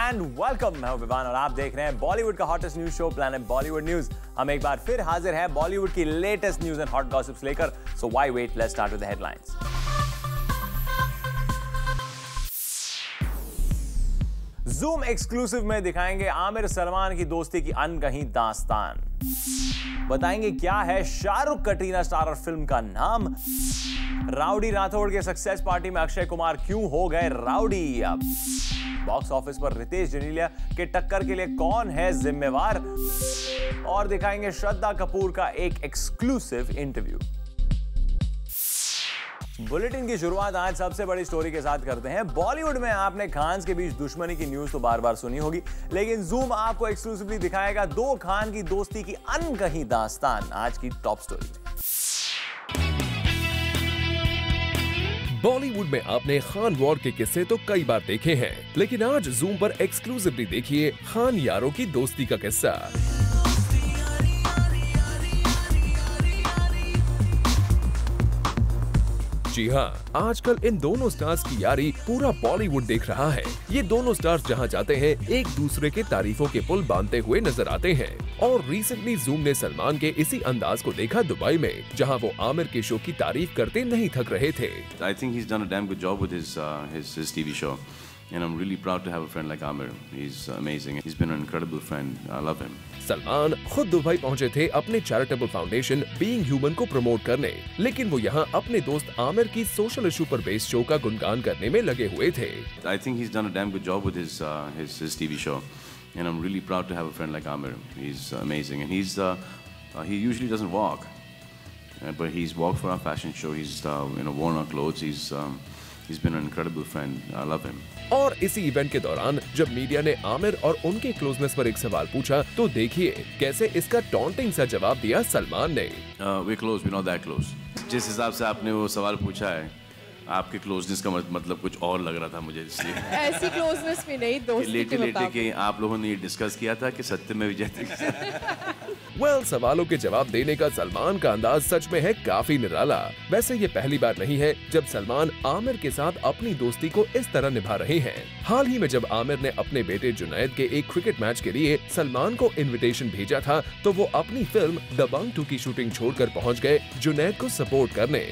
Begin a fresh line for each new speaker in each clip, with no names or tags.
And welcome. मैं हूं विवान और आप देख रहे हैं बॉलीवुड का hottest news show planet Bollywood news. हम एक बार फिर हाजिर हैं बॉलीवुड की latest news and hot gossips लेकर। So why wait, let's start with the headlines. Zoom exclusive में दिखाएंगे आमिर सलमान की दोस्ती की अनकही दास्तान। बताएंगे क्या है शाहरुख कटरीना स्टारर फिल्म का नाम। राउडी राठौड़ के सक्सेस पार्टी में अक्षय कुमार क्यों हो गए राउडी। अब बॉक्स ऑफिस पर रितेश जनीलिया के टक्कर के लिए कौन है जिम्मेवार, और दिखाएंगे श्रद्धा कपूर का एक एक्सक्लूसिव इंटरव्यू। बुलेटिन की शुरुआत आज सबसे बड़ी स्टोरी के साथ करते हैं। बॉलीवुड में आपने खान्स के बीच दुश्मनी की न्यूज तो बार बार सुनी होगी, लेकिन जूम आपको एक्सक्लूसिवली दिखाएगा दो खान की दोस्ती की अनकही दास्तान। आज की टॉप स्टोरी में
बॉलीवुड में आपने खान वॉर के किस्से तो कई बार देखे हैं, लेकिन आज जूम पर एक्सक्लूसिवली देखिए खान यारों की दोस्ती का किस्सा। जी हाँ, आजकल इन दोनों स्टार्स की यारी पूरा बॉलीवुड देख रहा है। ये दोनों स्टार्स जहाँ जाते हैं एक दूसरे के तारीफों के पुल बांधते हुए नजर आते हैं। और रिसेंटली जूम ने सलमान के इसी अंदाज को देखा दुबई में, जहाँ वो आमिर के शो की तारीफ करते नहीं थक रहे थे।
I think he's done a damn good job with his TV show, and I'm really proud to have a friend like Amir. He's amazing. He's been an incredible friend. I love him.
Salman खुद Dubai पहुंचे थे अपने charitable foundation being human को promote करने, लेकिन वो यहाँ अपने दोस्त आमिर की सोशल इशू पर बेस्ड शो का गुणगान करने में लगे हुए थे।
I think he's done a damn good job with his TV show, and I'm really proud to have a friend like Amir. He's amazing, and he usually doesn't walk, but he's walked for our fashion show. He's worn our clothes. He's been an incredible friend. I love him.
और इसी event के दौरान जब media ने आमिर और उनके closeness पर एक सवाल पूछा, तो देखिए कैसे इसका टॉन्टिंग सा जवाब दिया सलमान ने।
We're close, we're not that close. जिस हिसाब से आपने वो सवाल पूछा है, आपके क्लोजनेस का मतलब कुछ और लग रहा था मुझे, इसलिए
ऐसी क्लोजनेस भी नहीं, दोस्ती
लेटे लेटे के आप लोगों ने ये डिस्कस किया था कि सत्य में विजय
वेल, सवालों के जवाब देने का सलमान का अंदाज सच में है काफी निराला। वैसे ये पहली बार नहीं है जब सलमान आमिर के साथ अपनी दोस्ती को इस तरह निभा रहे हैं। हाल ही में जब आमिर ने अपने बेटे जुनैद के एक क्रिकेट मैच के लिए सलमान को इनविटेशन भेजा था, तो वो अपनी फिल्म दबंग 2 की शूटिंग छोड़कर पहुंच गए जुनैद को सपोर्ट करने।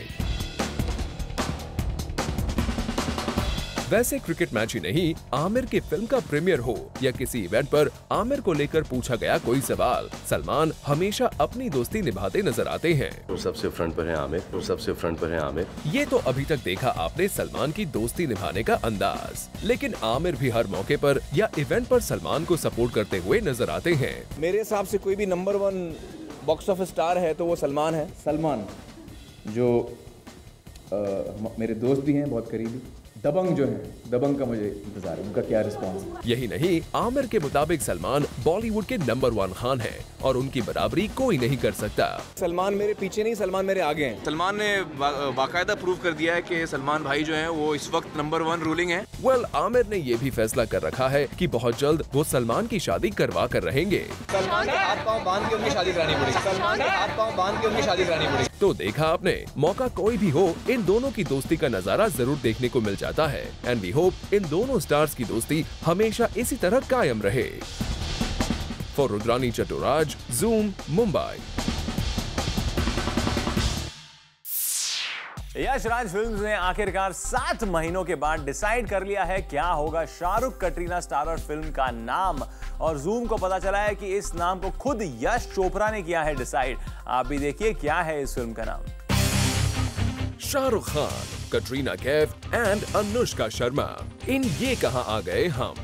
वैसे क्रिकेट मैच ही नहीं, आमिर की फिल्म का प्रीमियर हो या किसी इवेंट पर आमिर को लेकर पूछा गया कोई सवाल, सलमान हमेशा अपनी दोस्ती निभाते नजर आते हैं।
वो सबसे फ्रंट पर है आमिर, वो सबसे फ्रंट पर है आमिर।
ये तो अभी तक देखा आपने सलमान की दोस्ती निभाने का अंदाज, लेकिन आमिर भी हर मौके पर या इवेंट पर सलमान को सपोर्ट करते हुए नजर आते हैं।
मेरे हिसाब से कोई भी नंबर 1 बॉक्स ऑफिस स्टार है तो वो सलमान है। सलमान जो मेरे दोस्त भी हैं बहुत करीबी। दबंग जो है, दबंग का मुझे इंतजार है, उनका क्या रिस्पॉन्स है।
यही नहीं, आमिर के मुताबिक सलमान बॉलीवुड के नंबर 1 खान है और उनकी बराबरी कोई नहीं कर सकता।
सलमान मेरे पीछे नहीं, सलमान मेरे आगे हैं।
सलमान ने बाकायदा प्रूव कर दिया है कि सलमान भाई जो हैं वो इस वक्त नंबर 1 रूलिंग है।
वेल, आमिर ने ये भी फैसला कर रखा है कि बहुत जल्द वो सलमान की शादी करवा कर रहेंगे।
सलमान के हाथ पांव बांध के उनकी शादी करानी पड़ेगी। सलमान के हाथ पांव बांध के उनकी शादी करानी पड़ेगी।
तो देखा आपने, मौका कोई भी हो, इन दोनों की दोस्ती का नजारा जरूर देखने को मिल जाता है। एंड वी होप इन दोनों स्टार्स की दोस्ती हमेशा इसी तरह कायम रहे। For Rudrani Chattoraj, Zoom, Mumbai.
यश राज फिल्म्स ने आखिरकार 7 महीनों के बाद डिसाइड कर लिया है क्या होगा शाहरुख कटरीना स्टारर फिल्म का नाम। और जूम को पता चला है कि इस नाम को खुद यश चोपड़ा ने किया है डिसाइड। आप भी देखिए क्या है इस फिल्म का नाम।
शाहरुख खान, कटरीना कैफ एंड अनुष्का शर्मा, इन ये कहां आ गए हम।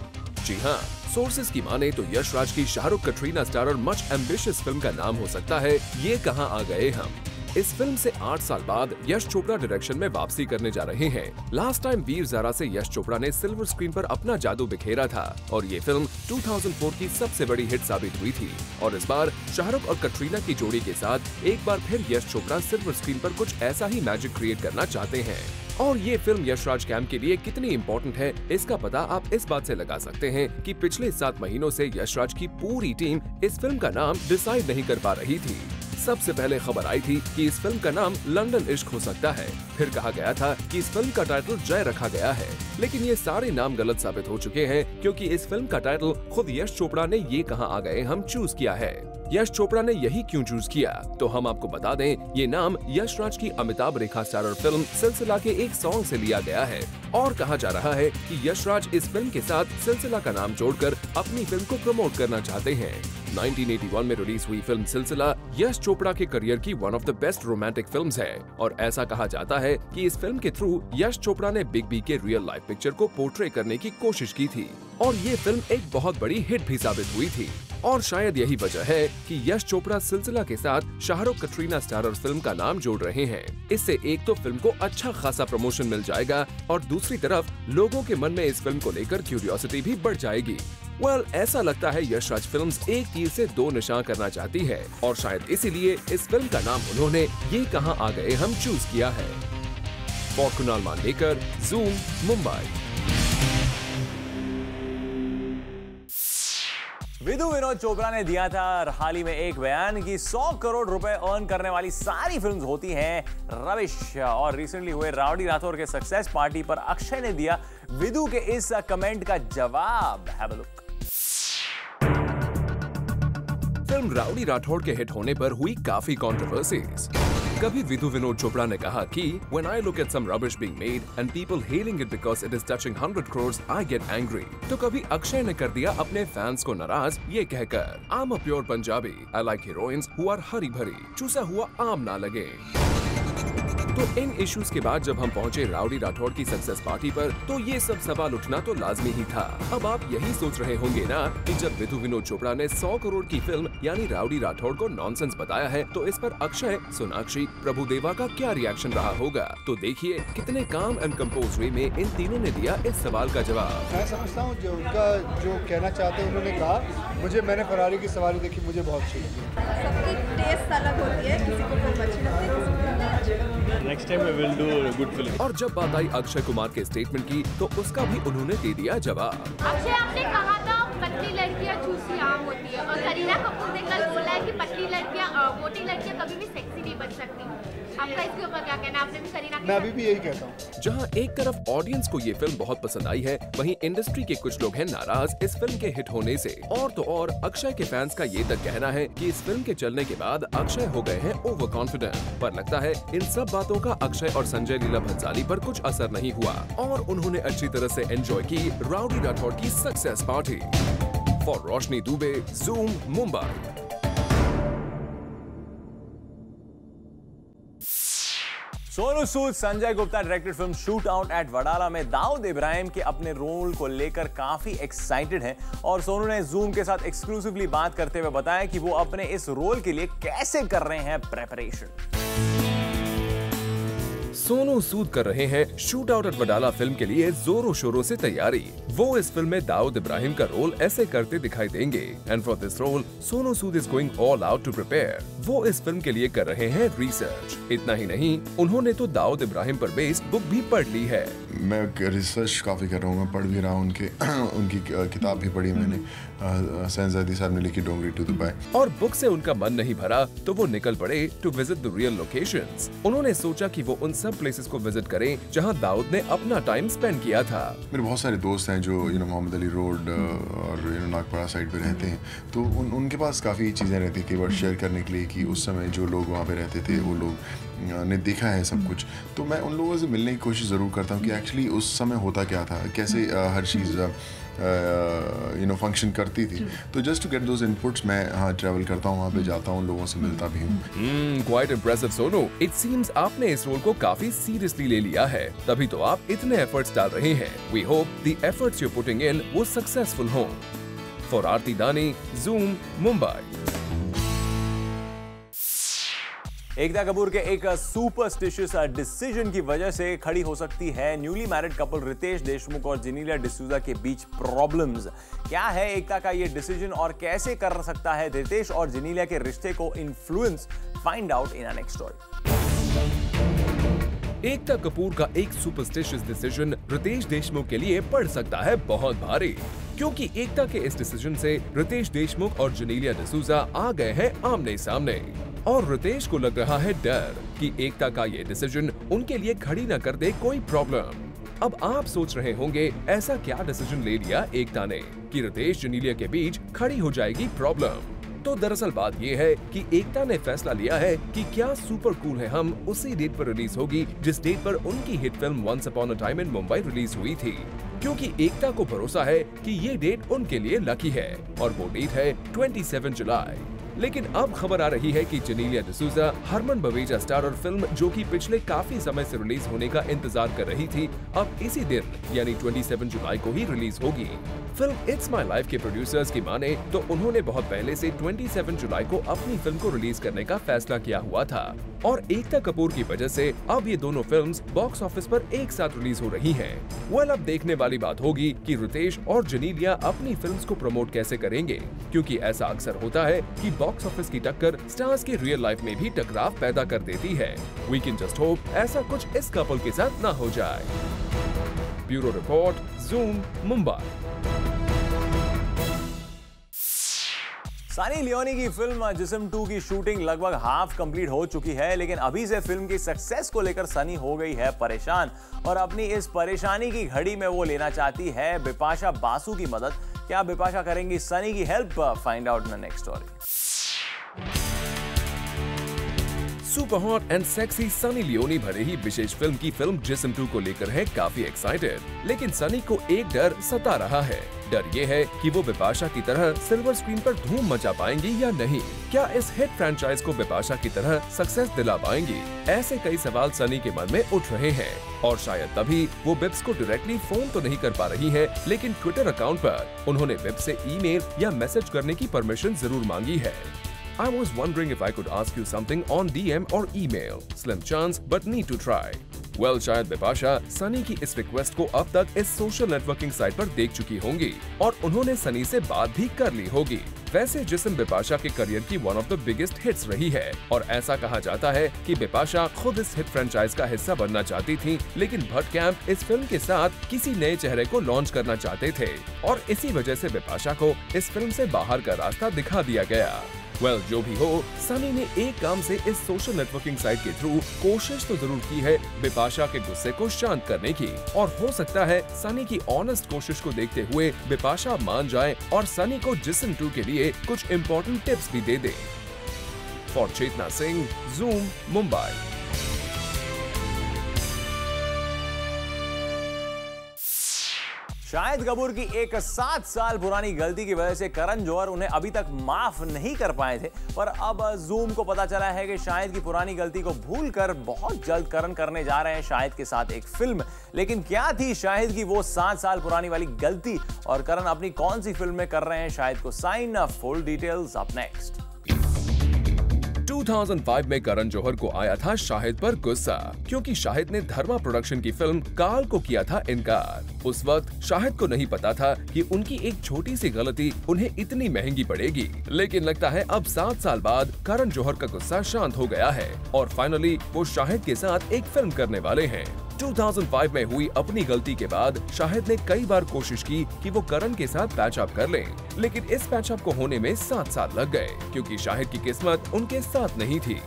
जी हाँ, सोर्सेज की माने तो यश राज की Shahrukh Katrina starrer much ambitious film का नाम हो सकता है ये कहां आ गए हम। इस फिल्म से 8 साल बाद यश चोपड़ा डायरेक्शन में वापसी करने जा रहे हैं। लास्ट टाइम वीर ज़ारा से यश चोपड़ा ने सिल्वर स्क्रीन पर अपना जादू बिखेरा था और ये फिल्म 2004 की सबसे बड़ी हिट साबित हुई थी। और इस बार शाहरुख और कटरीना की जोड़ी के साथ एक बार फिर यश चोपड़ा सिल्वर स्क्रीन पर कुछ ऐसा ही मैजिक क्रिएट करना चाहते हैं। और ये फिल्म यश राज कैंप के लिए कितनी इम्पोर्टेंट है, इसका पता आप इस बात से लगा सकते हैं कि पिछले 7 महीनों से यश राज की पूरी टीम इस फिल्म का नाम डिसाइड नहीं कर पा रही थी। सबसे पहले खबर आई थी कि इस फिल्म का नाम लंदन इश्क हो सकता है। फिर कहा गया था कि इस फिल्म का टाइटल जय रखा गया है, लेकिन ये सारे नाम गलत साबित हो चुके हैं क्योंकि इस फिल्म का टाइटल खुद यश चोपड़ा ने ये कहाँ आ गए हम चूज किया है। यश चोपड़ा ने यही क्यों चूज किया, तो हम आपको बता दें, ये नाम यश राज की अमिताभ रेखा स्टारर फिल्म सिलसिला के एक सॉन्ग से लिया गया है और कहा जा रहा है कि यश राज इस फिल्म के साथ सिलसिला का नाम जोड़कर अपनी फिल्म को प्रमोट करना चाहते हैं। 1981 में रिलीज हुई फिल्म सिलसिला यश चोपड़ा के करियर की one of the best romantic films है और ऐसा कहा जाता है कि इस फिल्म के थ्रू यश चोपड़ा ने बिग बी के रियल लाइफ पिक्चर को पोर्ट्रे करने की कोशिश की थी और ये फिल्म एक बहुत बड़ी हिट भी साबित हुई थी। और शायद यही वजह है कि यश चोपड़ा सिलसिला के साथ शाहरुख कटरीना स्टारर फिल्म का नाम जोड़ रहे हैं। इससे एक तो फिल्म को अच्छा खासा प्रमोशन मिल जाएगा और दूसरी तरफ लोगों के मन में इस फिल्म को लेकर क्यूरियोसिटी भी बढ़ जाएगी। ऐसा लगता है यश राज फिल्म्स एक तीर से दो निशान करना चाहती है और शायद इसीलिए इस फिल्म का नाम उन्होंने ये कहाँ आ गए हम चूज किया है। For Kunal Mandlekar, Zoom, Mumbai.
विधु विनोद चोपड़ा ने दिया था हाल ही में एक बयान कि 100 करोड़ रुपए अर्न करने वाली सारी फिल्म्स होती हैं रविश। और रिसेंटली हुए राउडी राठौर के सक्सेस पार्टी पर अक्षय ने दिया विधु के इस कमेंट का जवाब। Have a look.
Film rowdy Rathore के हिट होने पर हुई काफी कंट्रोवर्सीज। कभी विधु विनोद चोपड़ा ने कहा कि When I look at some rubbish being made and people hailing it because it is touching 100 crores, I get angry. तो कभी अक्षय ने कर दिया अपने फैंस को नाराज ये कहकर I'm a pure Punjabi. I like heroines who are हरी भरी, चूसा हुआ आम ना लगे। तो इन इश्यूज के बाद जब हम पहुंचे राउडी राठौर की सक्सेस पार्टी पर तो ये सब सवाल उठना तो लाजमी ही था। अब आप यही सोच रहे होंगे ना कि जब विधु विनोद चोपड़ा ने 100 करोड़ की फिल्म यानी राउडी राठौर को नॉनसेंस बताया है तो इस पर अक्षय, सोनाक्षी, प्रभुदेवा का क्या रिएक्शन रहा होगा। तो देखिए कितने काम एंड कंपोज वे में इन तीनों ने दिया इस सवाल का जवाब।
मैं समझता हूँ जो उनका जो कहना चाहते हैं उन्होंने कहा। मैंने फरारी की सवारी देखी, मुझे बहुत अच्छी लगी।
सबकी टेस्ट अलग होती है, किसी को फिल्म अच्छी लगती है, किसी को नहीं अच्छी लगती।
Next time we will do a good film.
और जब बात आई अक्षय कुमार के स्टेटमेंट की तो उसका भी उन्होंने दे दिया जवाब।
अक्षय, आपने कहा था पतली लड़कियां चूसी आम होती है और करीना कपूर ने कल बोला है कि पतली लड़कियां, मोटी लड़कियां कभी भी सेक्सी नहीं बन सकती। आपका इसके ऊपर क्या कहना है? आपने भी करीना?
मैं अभी भी यही कहता हूँ।
जहां एक तरफ ऑडियंस को ये फिल्म बहुत पसंद आई है, वहीं इंडस्ट्री के कुछ लोग हैं नाराज इस फिल्म के हिट होने से। और तो और अक्षय के फैंस का ये तक कहना है कि इस फिल्म के चलने के बाद अक्षय हो गए हैं ओवर कॉन्फिडेंट। पर लगता है इन सब बातों का अक्षय और संजय लीला भंसाली पर कुछ असर नहीं हुआ और उन्होंने अच्छी तरह से एंजॉय की राउडी राठौर की success party. For Roshni Dubey, zoom, Mumbai.
Sonu Sood, Sanjay Gupta directed film shoot out at Wadala में दाऊद इब्राहिम के अपने रोल को लेकर काफी एक्साइटेड हैं और सोनू ने ज़ूम के साथ एक्सक्लूसिवली बात करते हुए बताया कि वो अपने इस रोल के लिए कैसे कर रहे हैं प्रेपरेशन।
सोनू सूद कर रहे हैं shoot out at Wadala film के लिए जोरों शोरों से तैयारी। वो इस फिल्म में दाऊद इब्राहिम का रोल ऐसे करते दिखाई देंगे and for this role Sonu Sood is going all out to prepare. वो इस फिल्म के लिए कर रहे हैं रिसर्च। इतना ही नहीं, उन्होंने तो दाऊद इब्राहिम पर बेस्ड बुक भी पढ़ ली है।
मैं रिसर्च काफ़ी कर रहा हूँ, मैं पढ़ भी रहा हूँ उनकी किताब भी पढ़ी मैंने। सैनजादी साहब ने लिखी डोंगरी टू दुबई।
और बुक से उनका मन नहीं भरा तो वो निकल पड़े to visit the real locations. उन्होंने सोचा कि वो उन सब प्लेसेस को विजिट करें जहां दाऊद ने अपना टाइम स्पेंड किया था।
मेरे बहुत सारे दोस्त हैं जो मोहम्मद अली रोड और नागपाड़ा साइड पे रहते हैं, तो उनके पास काफ़ी चीज़ें रहती हैं कई बार शेयर करने के लिए कि उस समय जो लोग वहाँ पे रहते थे वो लोग ने देखा है सब कुछ। तो मैं उन लोगों से मिलने की कोशिश ज़रूर करता हूँ कि एक्चुअली उस समय होता क्या था, कैसे हर चीज़ फंक्शन करती थी। तो just to get those inputs मैं ट्रैवल करता हूँ, वहाँ पे जाता हूँ, लोगों से मिलता भी हूँ।
Quite impressive Sonu. It seems आपने इस रोल को काफी सीरियसली ले लिया है, तभी तो आप इतने एफर्ट्स डाल रहे हैं। We hope the efforts you putting in वो सक्सेसफुल हों। फॉर आरती दानी, ज़ूम, मुंबई।
एकता कपूर के एक सुपरस्टिशियस डिसीजन की वजह से खड़ी हो सकती है newly married couple Ritesh Deshmukh और जेनेलिया डिसूजा के बीच प्रॉब्लम्स। क्या है एकता का ये डिसीजन और कैसे कर सकता है रितेश और जेनेलिया के रिश्ते को influence? Find out in our next story.
Ekta Kapoor का एक सुपरस्टिशियस डिसीजन रितेश देशमुख के लिए पड़ सकता है बहुत भारी, क्योंकि एकता के इस डिसीजन से रितेश देशमुख और जेनेलिया डिसूजा आ गए हैं आमने सामने। और रितेश को लग रहा है डर कि एकता का ये डिसीजन उनके लिए खड़ी न कर दे कोई प्रॉब्लम। अब आप सोच रहे होंगे ऐसा क्या डिसीजन ले लिया एकता ने कि रितेश जेनेलिया के बीच खड़ी हो जाएगी प्रॉब्लम। तो दरअसल बात ये है कि एकता ने फैसला लिया है कि क्या सुपर कूल है हम उसी डेट पर रिलीज होगी जिस डेट पर उनकी hit film once upon a time in Mumbai release हुई थी, क्योंकि एकता को भरोसा है कि ये डेट उनके लिए लकी है और वो डेट है 27 जुलाई। लेकिन अब खबर आ रही है कि जेनेलिया डिसूजा हरमन बवेजा स्टारर फिल्म जो कि पिछले काफी समय से रिलीज होने का इंतजार कर रही थी, अब इसी दिन यानी 27 जुलाई को ही रिलीज होगी। फिल्म इट्स माय लाइफ के प्रोड्यूसर्स की माने तो उन्होंने बहुत पहले से 27 जुलाई को अपनी फिल्म को रिलीज करने का फैसला किया हुआ था और एकता कपूर की वजह से अब ये दोनों फिल्म्स बॉक्स ऑफिस पर एक साथ रिलीज हो रही हैं। वेल, अब देखने वाली बात होगी कि रितेश और जेनेलिया अपनी फिल्म्स को प्रमोट कैसे करेंगे, क्योंकि ऐसा अक्सर होता है कि बॉक्स ऑफिस की टक्कर स्टार्स के रियल लाइफ में भी टकराव पैदा कर देती है। वी कैन जस्ट होप ऐसा कुछ इस कपल के साथ ना हो जाए। Bureau report, zoom, Mumbai.
Sunny Leone की फिल्म जिस्म 2 की शूटिंग लगभग हाफ कंप्लीट हो चुकी है, लेकिन अभी से फिल्म की सक्सेस को लेकर सनी हो गई है परेशान और अपनी इस परेशानी की घड़ी में वो लेना चाहती है बिपाशा बासु की मदद। क्या बिपाशा करेंगी सनी की help? Find out in next story.
Super hot and sexy Sunny Leone भरे ही विशेष फिल्म की फिल्म जिस्म 2 को लेकर है काफी एक्साइटेड, लेकिन सनी को एक डर सता रहा है। डर ये है कि वो बिपाशा की तरह सिल्वर स्क्रीन पर धूम मचा पाएंगी या नहीं। क्या इस हिट फ्रेंचाइज को बिपाशा की तरह सक्सेस दिला पाएंगी? ऐसे कई सवाल सनी के मन में उठ रहे हैं और शायद तभी वो बिप्स को डायरेक्टली फोन तो नहीं कर पा रही है, लेकिन ट्विटर अकाउंट पर उन्होंने बिप्स से ईमेल या मैसेज करने की परमिशन जरूर मांगी है। I was wondering if I could ask you something on DM or email. Slim chance, but need to try. Well, शायद बिपाशा सनी की इस रिक्वेस्ट को अब तक इस सोशल नेटवर्किंग साइट पर देख चुकी होंगी और उन्होंने सनी से बात भी कर ली होगी। वैसे जिस्म बिपाशा के करियर की one of the biggest hits रही है और ऐसा कहा जाता है कि बिपाशा खुद इस हिट फ्रेंचाइज का हिस्सा बनना चाहती थी, लेकिन भट्ट कैंप इस फिल्म के साथ किसी नए चेहरे को लॉन्च करना चाहते थे और इसी वजह से बिपाशा को इस फिल्म से बाहर का रास्ता दिखा दिया गया। वेल, जो भी हो, सनी ने एक काम से इस सोशल नेटवर्किंग साइट के थ्रू कोशिश तो जरूर की है बिपाशा के गुस्से को शांत करने की और हो सकता है सनी की ऑनेस्ट कोशिश को देखते हुए बिपाशा मान जाए और सनी को जिस्म 2 के लिए कुछ इम्पोर्टेंट टिप्स भी दे दे। For Chetna Singh, Zoom, Mumbai.
शाहिद कपूर की एक 7 साल पुरानी गलती की वजह से करण जौहर उन्हें अभी तक माफ नहीं कर पाए थे, पर अब ज़ूम को पता चला है कि शाहिद की पुरानी गलती को भूलकर बहुत जल्द करण करने जा रहे हैं शाहिद के साथ एक फिल्म। लेकिन क्या थी शाहिद की वो 7 साल पुरानी वाली गलती और करण अपनी कौन सी फिल्म में कर रहे हैं शाहिद को sign? Full details up next.
2005 में करण जौहर को आया था शाहिद पर गुस्सा, क्योंकि शाहिद ने धर्मा प्रोडक्शन की फिल्म काल को किया था इनकार। उस वक्त शाहिद को नहीं पता था कि उनकी एक छोटी सी गलती उन्हें इतनी महंगी पड़ेगी, लेकिन लगता है अब 7 साल बाद करण जौहर का गुस्सा शांत हो गया है और फाइनली वो शाहिद के साथ एक फिल्म करने वाले हैं। 2005 में हुई अपनी गलती के बाद शाहिद ने कई बार कोशिश की कि वो करण के साथ पैच अप कर लें, लेकिन इस पैच अप को होने में 7 साल लग गए, क्योंकि शाहिद की किस्मत उनके साथ नहीं थी।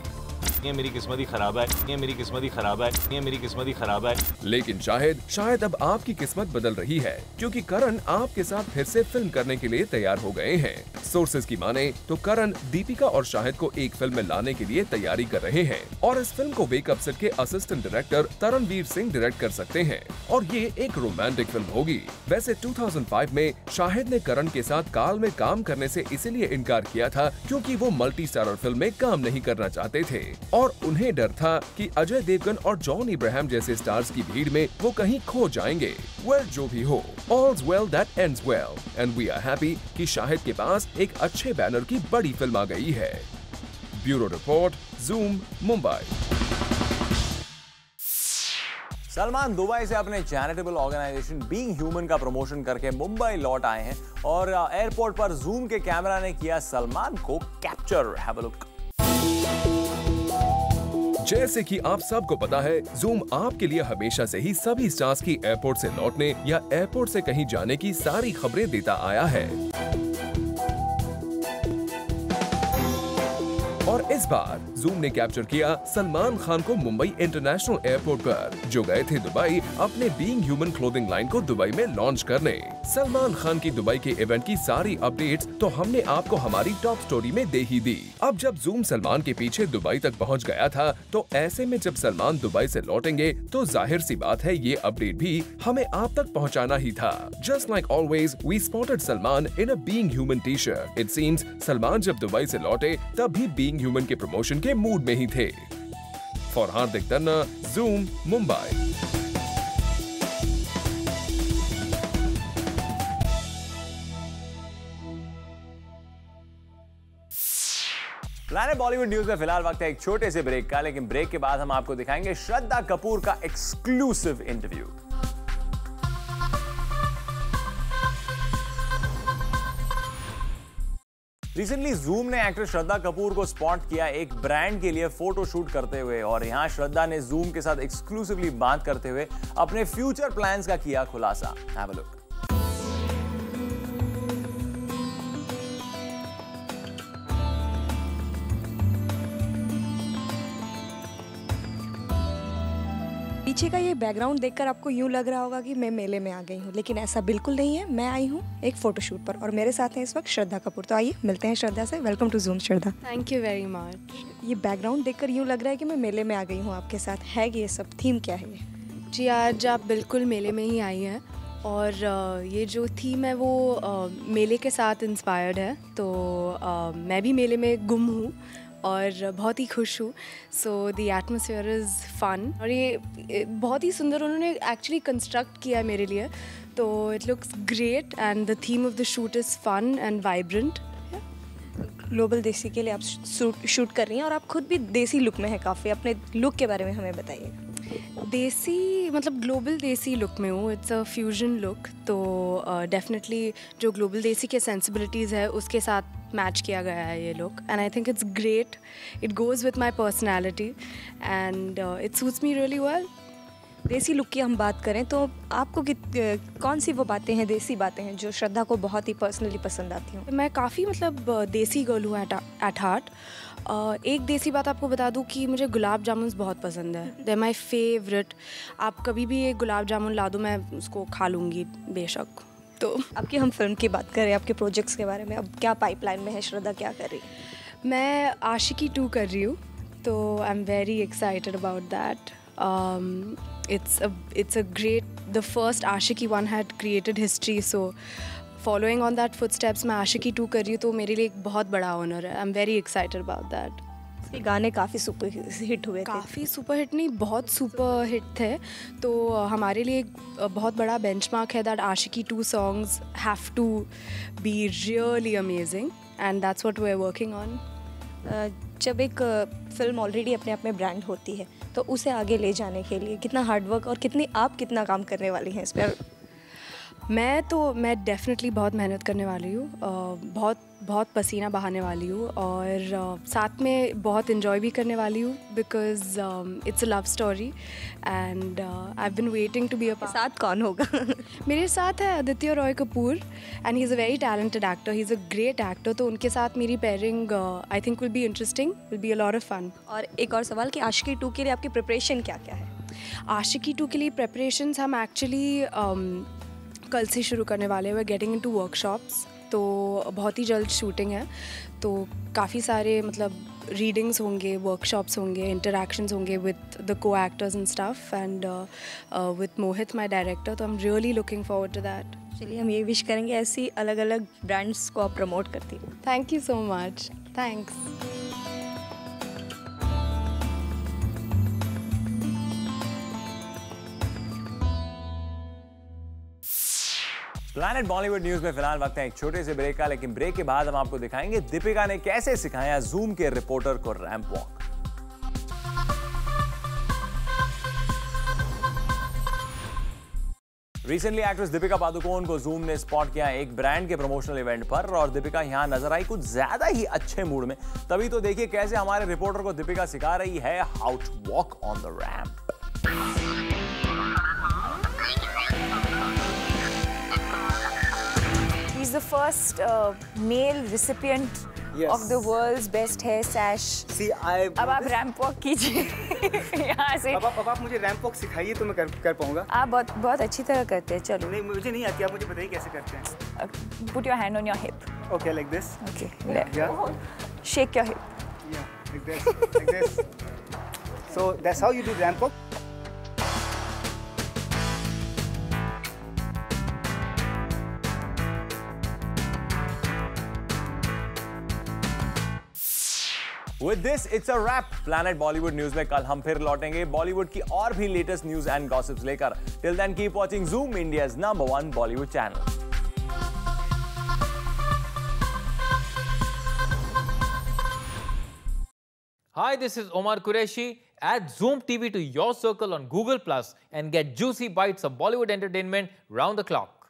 ये मेरी किस्मत ही खराब है, ये मेरी किस्मत ही खराब है, ये मेरी किस्मत ही खराब है।
लेकिन शायद अब आपकी किस्मत बदल रही है, क्योंकि करण आपके साथ फिर से फिल्म करने के लिए तैयार हो गए हैं। सोर्सेज की माने तो करण दीपिका और शाहिद को एक फिल्म में लाने के लिए तैयारी कर रहे हैं और इस फिल्म को वेकअप सेट के असिस्टेंट डायरेक्टर तरणवीर सिंह डायरेक्ट कर सकते हैं और ये एक रोमांटिक फिल्म होगी। वैसे 2005 में शाहिद ने करण के साथ काल में काम करने से इसीलिए इनकार किया था क्योंकि वो मल्टी स्टारर फिल्म में काम नहीं करना चाहते थे और उन्हें डर था कि अजय देवगन और जॉन इब्राहिम जैसे स्टार्स की भीड़ में वो कहीं खो जाएंगे। वेल, जो भी हो, all's well that ends well and we are happy कि शाहिद के पास एक अच्छे बैनर की बड़ी फिल्म आ गई है। Bureau report, zoom, Mumbai.
Salman Dubai से अपने चैरिटेबल ऑर्गेनाइजेशन बीइंग ह्यूमन का प्रमोशन करके मुंबई लौट आए हैं और एयरपोर्ट पर ज़ूम के कैमरा ने किया सलमान को कैप्चर। Have a look.
जैसे कि आप सबको पता है, ज़ूम आपके लिए हमेशा से ही सभी स्टार्स की एयरपोर्ट से लौटने या एयरपोर्ट से कहीं जाने की सारी खबरें देता आया है और इस इस बार जूम ने कैप्चर किया सलमान खान को मुंबई इंटरनेशनल एयरपोर्ट पर, जो गए थे दुबई अपने बीइंग ह्यूमन क्लोथिंग लाइन को दुबई में लॉन्च करने। सलमान खान की दुबई के इवेंट की सारी अपडेट्स तो हमने आपको हमारी टॉप स्टोरी में दे ही दी। अब जब जूम सलमान के पीछे दुबई तक पहुंच गया था, तो ऐसे में जब सलमान दुबई से लौटेंगे तो जाहिर सी बात है ये अपडेट भी हमें आप तक पहुंचाना ही था। Just like always we spotted Salman in a being human T shirt. It seems Salman जब दुबई से लौटे तब भी बीइंग ह्यूमन के प्रमोशन के मूड में ही थे। For Hardik Tanna, zoom, Mumbai.
Planet Bollywood news में फिलहाल वक्त है एक छोटे से ब्रेक का, लेकिन ब्रेक के बाद हम आपको दिखाएंगे श्रद्धा कपूर का एक्सक्लूसिव इंटरव्यू। रिसेंटली जूम ने एक्ट्रेस श्रद्धा कपूर को स्पॉट किया एक ब्रांड के लिए फोटो शूट करते हुए, और यहां श्रद्धा ने जूम के साथ एक्सक्लूसिवली बात करते हुए अपने फ्यूचर प्लान्स का किया खुलासा। Have a look.
पीछे का ये बैकग्राउंड देखकर आपको यूं लग रहा होगा कि मैं मेले में आ गई हूँ, लेकिन ऐसा बिल्कुल नहीं है। मैं आई हूँ एक फोटोशूट पर और मेरे साथ हैं इस वक्त श्रद्धा कपूर। तो आइए मिलते हैं श्रद्धा से। Welcome to zoom Shraddha.
Thank you very much.
ये बैकग्राउंड देखकर यूं लग रहा है कि मैं मेले में आ गई हूँ आपके साथ। है कि ये सब थीम क्या है?
जी आज आप बिल्कुल मेले में ही आई हैं, और ये जो थीम है वो मेले के साथ इंस्पायर्ड है। तो मैं भी मेले में गुम हूँ और बहुत ही खुश हूँ। So the atmosphere is fun, और ये बहुत ही सुंदर उन्होंने एक्चुअली कंस्ट्रक्ट किया है मेरे लिए। तो it looks great and the theme of the shoot is fun and vibrant.
Global Desi के लिए आप शूट कर रही हैं और आप खुद भी देसी लुक में हैं काफ़ी। अपने लुक के बारे में हमें बताइए।
देसी मतलब ग्लोबल देसी लुक में हूँ। It's a fusion look. तो डेफिनेटली जो ग्लोबल देसी के सेंसिबिलिटीज़ है उसके साथ मैच किया गया है ये look, and I think it's great. It goes with my personality and it suits me really well.
देसी लुक की हम बात करें तो आपको कौन सी वो बातें हैं, देसी बातें हैं जो श्रद्धा को बहुत ही पर्सनली पसंद आती हूँ?
मैं काफ़ी मतलब देसी गर्ल हूँ एट हार्ट। एक देसी बात आपको बता दूँ कि मुझे गुलाब जामुन बहुत पसंद है। दे माई फेवरेट। आप कभी भी एक गुलाब जामुन ला दो, मैं उसको खा लूँगी बेशक। तो
आपकी हम फिल्म की बात करें, आपके प्रोजेक्ट्स के बारे में, अब क्या पाइपलाइन में है? श्रद्धा क्या कर रही है?
मैं आशिकी 2 कर रही हूँ, तो I am very excited about that. It's a great, the first Aashiki 1 had created history, so following on that footsteps मैं Aashiki 2 कर रही हूँ, तो मेरे लिए एक बहुत बड़ा ऑनर है। I'm very excited about that.
ये गाने काफ़ी सुपर हिट हुए थे।
काफ़ी सुपर हिट नहीं, बहुत सुपर हिट थे। तो हमारे लिए एक बहुत बड़ा बेंचमार्क है that Aashiqui 2 songs have to be really amazing, and that's what we're working on.
जब एक फिल्म ऑलरेडी अपने आप में ब्रांड होती है तो उसे आगे ले जाने के लिए कितना हार्डवर्क और कितना काम करने वाली हैं इस पर?
मैं डेफिनेटली बहुत मेहनत करने वाली हूँ, बहुत पसीना बहाने वाली हूँ, और साथ में बहुत इन्जॉय भी करने वाली हूँ, because it's a love story and I have been waiting to be a part.
साथ कौन होगा?
मेरे साथ है Aditya Roy Kapur, and he is a very talented actor, he is a great actor. तो उनके साथ मेरी pairing I think will be interesting, will be a lot of fun.
और एक और सवाल कि आशिकी 2 के लिए आपकी प्रिपरेशन क्या क्या है?
आशिकी 2 के लिए प्रेपरेशंस हम एक्चुअली कल से शुरू करने वाले हैं। गेटिंग इनटू वर्कशॉप्स, तो बहुत ही जल्द शूटिंग है। तो काफ़ी सारे मतलब रीडिंग्स होंगे, वर्कशॉप्स होंगे, इंटरैक्शंस होंगे with the co actors and stuff, and with Mohit my director. तो I am really looking forward to that.
चलिए हम ये विश करेंगे ऐसी अलग अलग ब्रांड्स को आप प्रमोट करती हैं।
Thank you so much. Thanks.
Planet Bollywood news में फिलहाल वक्त है एक छोटे से ब्रेक का, लेकिन ब्रेक के बाद हम आपको दिखाएंगे दीपिका ने कैसे सिखाया जूम के रिपोर्टर को ramp walk. Recently actress Deepika Padukone को जूम ने स्पॉट किया एक ब्रांड के प्रमोशनल इवेंट पर, और दीपिका यहां नजर आई कुछ ज्यादा ही अच्छे मूड में। तभी तो देखिए कैसे हमारे रिपोर्टर को दीपिका सिखा रही है how to walk on the ramp.
He's the first male recipient of the world's best hair sash.
See,
अब आप रैंप वॉक कीजिए यहाँ से।
अब आप मुझे रैंप वॉक सिखाइए तो मैं कर पाऊंगा।
आप बहुत अच्छी तरह करते हैं। चलो।
नहीं, मुझे नहीं आती, आप मुझे बताइए कैसे करते हैं।
Put your hand on your hip.
Okay, like this.
Okay.
Yeah.
Shake your hip.
Yeah, like this, like this. So that's how you do ramp walk.
With this, it's a wrap. Planet Bollywood News में कल हम फिर लौटेंगे बॉलीवुड की और भी latest news and gossips लेकर। Till then, keep watching Zoom, India's #1 Bollywood channel.
Hi, this is Omar Qureshi. Add Zoom TV to your circle on Google Plus and get juicy bites of Bollywood entertainment round the clock.